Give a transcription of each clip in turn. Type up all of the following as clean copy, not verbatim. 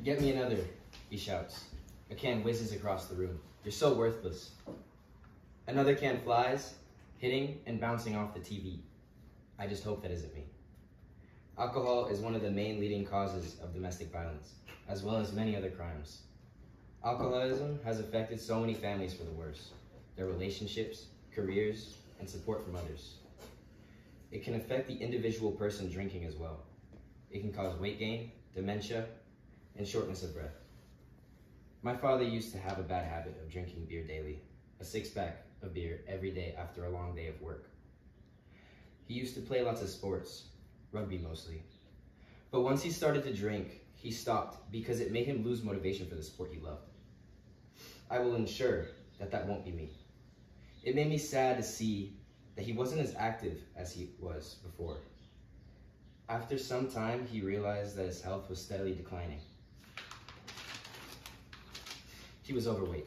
Get me another, he shouts. A can whizzes across the room. You're so worthless. Another can flies, hitting and bouncing off the TV. I just hope that isn't me. Alcohol is one of the main leading causes of domestic violence, as well as many other crimes. Alcoholism has affected so many families for the worse, their relationships, careers, and support from others. It can affect the individual person drinking as well. It can cause weight gain, dementia, and shortness of breath. My father used to have a bad habit of drinking beer daily, a six-pack of beer every day after a long day of work. He used to play lots of sports, rugby mostly. But once he started to drink, he stopped because it made him lose motivation for the sport he loved. I will ensure that that won't be me. It made me sad to see that he wasn't as active as he was before. After some time, he realized that his health was steadily declining. He was overweight.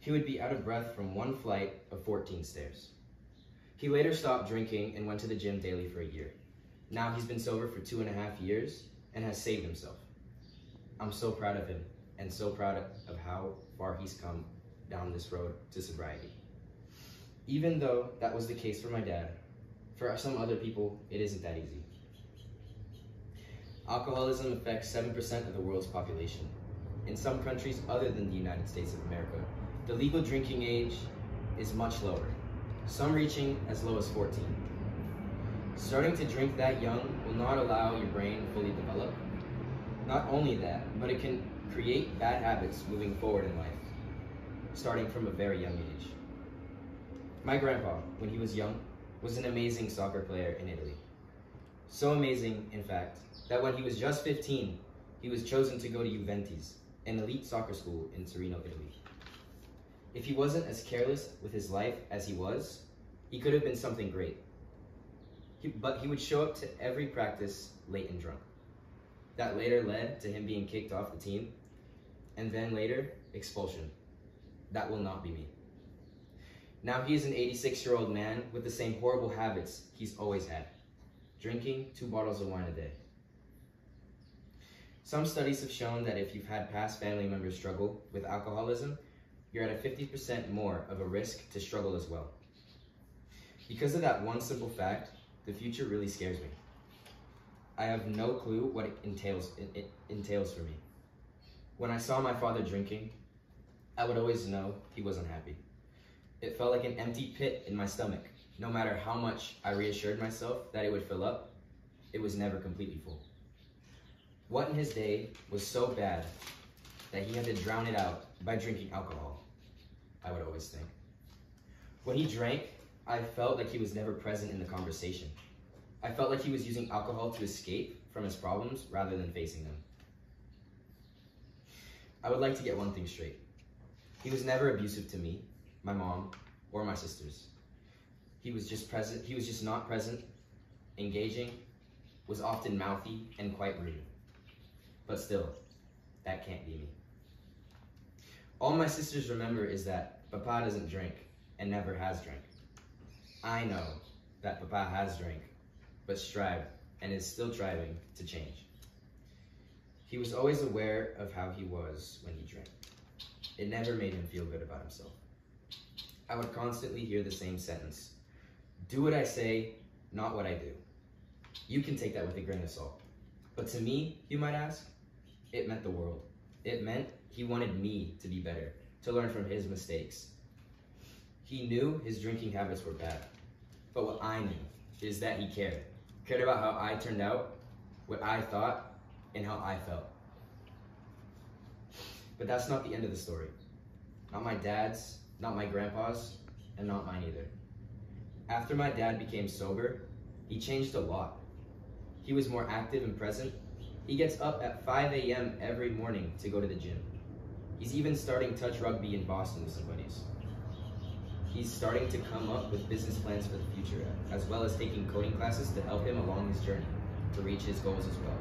He would be out of breath from one flight of 14 stairs. He later stopped drinking and went to the gym daily for a year. Now he's been sober for 2.5 years and has saved himself. I'm so proud of him and so proud of how far he's come down this road to sobriety. Even though that was the case for my dad, for some other people, it isn't that easy. Alcoholism affects 7% of the world's population. In some countries other than the United States of America, the legal drinking age is much lower, some reaching as low as 14. Starting to drink that young will not allow your brain to fully develop. Not only that, but it can create bad habits moving forward in life, starting from a very young age. My grandpa, when he was young, was an amazing soccer player in Italy. So amazing, in fact, that when he was just 15, he was chosen to go to Juventus, an elite soccer school in Torino, Italy. If he wasn't as careless with his life as he was, he could have been something great. But he would show up to every practice late and drunk. That later led to him being kicked off the team, and then later, expulsion. That will not be me. Now he is an 86-year-old man with the same horrible habits he's always had, drinking 2 bottles of wine a day. Some studies have shown that if you've had past family members struggle with alcoholism, you're at a 50% more of a risk to struggle as well. Because of that one simple fact, the future really scares me. I have no clue what it entails for me. When I saw my father drinking, I would always know he wasn't happy. It felt like an empty pit in my stomach. No matter how much I reassured myself that it would fill up, it was never completely full. What in his day was so bad that he had to drown it out by drinking alcohol? I would always think. When he drank, I felt like he was never present in the conversation. I felt like he was using alcohol to escape from his problems rather than facing them. I would like to get one thing straight. He was never abusive to me, my mom, or my sisters. He was just not present, engaging, was often mouthy and quite rude. But still, that can't be me. All my sisters remember is that Papa doesn't drink and never has drank. I know that Papa has drank, but strived and is still striving to change. He was always aware of how he was when he drank. It never made him feel good about himself. I would constantly hear the same sentence. Do what I say, not what I do. You can take that with a grain of salt. But to me, you might ask, it meant the world. It meant he wanted me to be better, to learn from his mistakes. He knew his drinking habits were bad. But what I knew is that he cared. Cared about how I turned out, what I thought, and how I felt. But that's not the end of the story. Not my dad's, not my grandpa's, and not mine either. After my dad became sober, he changed a lot. He was more active and present. He gets up at 5 a.m. every morning to go to the gym. He's even starting touch rugby in Boston with some buddies. He's starting to come up with business plans for the future, as well as taking coding classes to help him along his journey to reach his goals as well.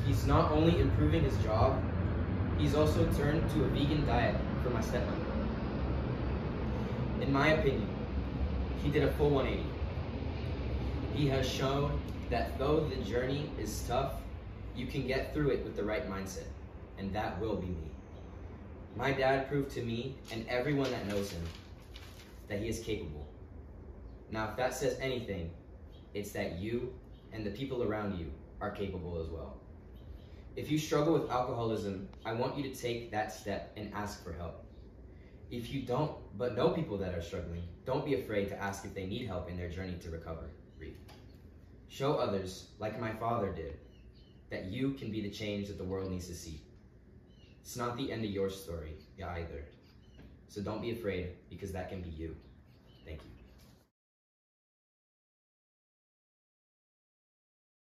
He's not only improving his job, he's also turned to a vegan diet for my stepmother. In my opinion, he did a full 180. He has shown that though the journey is tough, You can get through it with the right mindset, and that will be me. My dad proved to me and everyone that knows him that he is capable. Now, if that says anything, it's that you and the people around you are capable as well. If you struggle with alcoholism, I want you to take that step and ask for help. If you don't, but know people that are struggling, don't be afraid to ask if they need help in their journey to recovery. Show others, like my father did, that you can be the change that the world needs to see. It's not the end of your story either. So don't be afraid, because that can be you. Thank you.